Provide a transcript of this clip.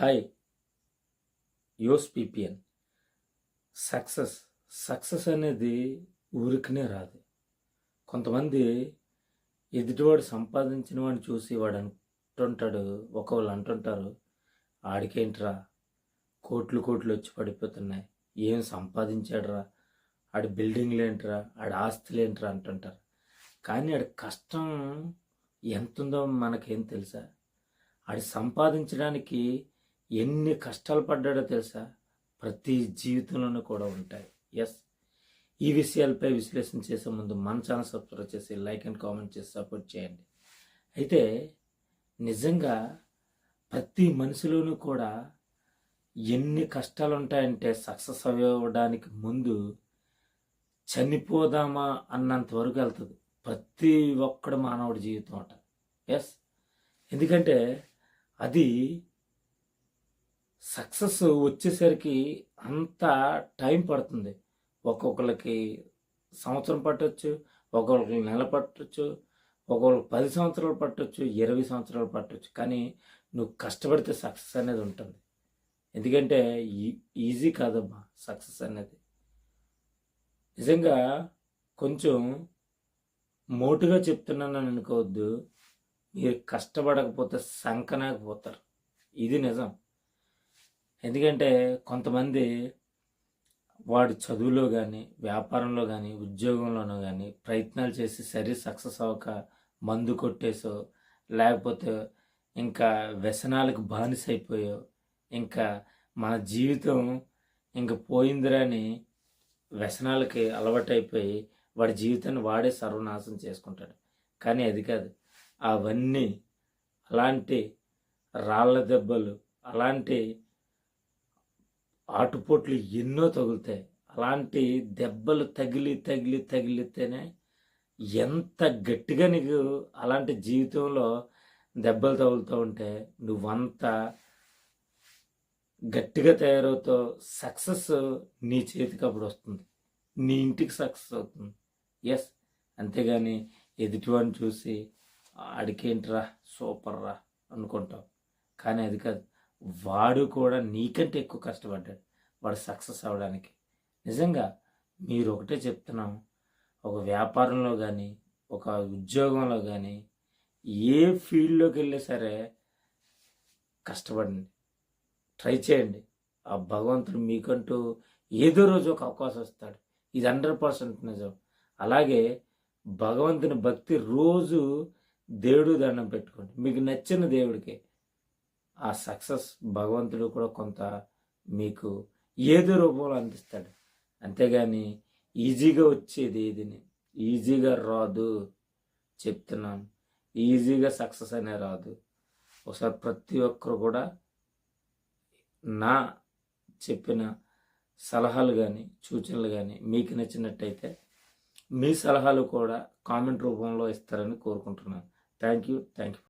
Hi యోస్ PPN. Success అనేది ఊరికనే రాదు. కొంతమంది ఎదుటివాడు సంపాదించిన వాడిని చూసి వాడు అంటుంటాడు, ఒకళ్ళు అంటుంటారు, ఆడికేంట్రా కోట్లు కోట్లు వచ్చి పడిపోతున్నాయి, ఏం సంపాదించాడురా, ఆడి బిల్డింగ్లు ఏంట్రా, ఆడి ఆస్తులు ఏంట్రా అంటుంటారు. కానీ ఆడి కష్టం ఎంతుందో మనకేం తెలుసా? ఆడి సంపాదించడానికి ఎన్ని కష్టాలు పడ్డాడో తెలుసా? ప్రతి జీవితంలోనూ కూడా ఉంటాయి. ఎస్, ఈ విషయాలపై విశ్లేషణ చేసే ముందు మన ఛానల్ సబ్స్క్రైబ్ చేసి లైక్ అండ్ కామెంట్ చేసి సపోర్ట్ చేయండి. అయితే నిజంగా ప్రతి మనిషిలోనూ కూడా ఎన్ని కష్టాలు ఉంటాయంటే సక్సెస్ అవ్వడానికి ముందు చనిపోదామా అన్నంత వరకు వెళ్తుంది ప్రతి ఒక్కడు మానవుడి జీవితం అట. ఎస్, ఎందుకంటే అది సక్సెస్ వచ్చేసరికి అంత టైం పడుతుంది. ఒక్కొక్కరికి సంవత్సరం పట్టవచ్చు, ఒక్కొక్కరికి నెల పట్టవచ్చు, ఒక్కొక్కరికి 10 సంవత్సరాలు పట్టవచ్చు, 20 సంవత్సరాలు పట్టవచ్చు. కానీ నువ్వు కష్టపడితే సక్సెస్ అనేది ఉంటుంది. ఎందుకంటే ఈజీ కాదమ్మా సక్సెస్ అనేది. నిజంగా కొంచెం మోటుగా చెప్తున్నానని అనుకోవద్దు. మీరు కష్టపడకపోతే సంకనాకపోతారు, ఇది నిజం. ఎందుకంటే కొంతమంది వాడు చదువులో కానీ, వ్యాపారంలో కానీ, ఉద్యోగంలోనూ కానీ ప్రయత్నాలు చేసి సరే సక్సెస్ అవ్వక మందు కొట్టేసో, లేకపోతే ఇంకా వ్యసనాలకు బానిసైపోయో, ఇంకా మన జీవితం ఇంక పోయిందిరాని వ్యసనాలకి అలవాటైపోయి వాడి జీవితాన్ని వాడే సర్వనాశనం చేసుకుంటాడు. కానీ అది కాదు. అవన్నీ అలాంటి రాళ్ళ దెబ్బలు, అలాంటి ఆటుపోట్లు ఎన్నో తగులుతాయి. అలాంటి దెబ్బలు తగిలితేనే ఎంత గట్టిగా నీకు అలాంటి జీవితంలో దెబ్బలు తగులుతూ ఉంటే నువ్వంత గట్టిగా తయారవుతావు. సక్సెస్ నీ చేతికి అప్పుడు వస్తుంది, నీ ఇంటికి సక్సెస్ అవుతుంది. ఎస్, అంతేగాని ఎదుటివాడిని చూసి ఆడికేంట్రా సూపర్ రా అనుకుంటావు. కానీ అది కాదు. వాడు కూడా నీకంటే ఎక్కువ కష్టపడ్డాడు వాడు సక్సెస్ అవ్వడానికి. నిజంగా మీరు ఒకటే చెప్తున్నాం, ఒక వ్యాపారంలో కానీ, ఒక ఉద్యోగంలో కానీ, ఏ ఫీల్డ్లోకి వెళ్ళే సరే కష్టపడండి, ట్రై చేయండి. ఆ భగవంతుడు మీకంటూ ఏదో రోజు ఒక అవకాశం ఇస్తాడు. ఇది 100% నిజం. అలాగే భగవంతుని భక్తి రోజు దేవుడు దండం పెట్టుకోండి, మీకు నచ్చిన దేవుడికి. ఆ సక్సెస్ భగవంతుడు కూడా కొంత మీకు ఏదో రూపంలో అందిస్తాడు. అంతేగాని ఈజీగా వచ్చేది ఏదిని ఈజీగా రాదు. చెప్తున్నాను, ఈజీగా సక్సెస్ అనే రాదు. ఒకసారి ప్రతి ఒక్కరు కూడా నా చెప్పిన సలహాలు కానీ, సూచనలు కానీ మీకు నచ్చినట్టయితే మీ సలహాలు కూడా కామెంట్ రూపంలో ఇస్తారని కోరుకుంటున్నాను. Thank you.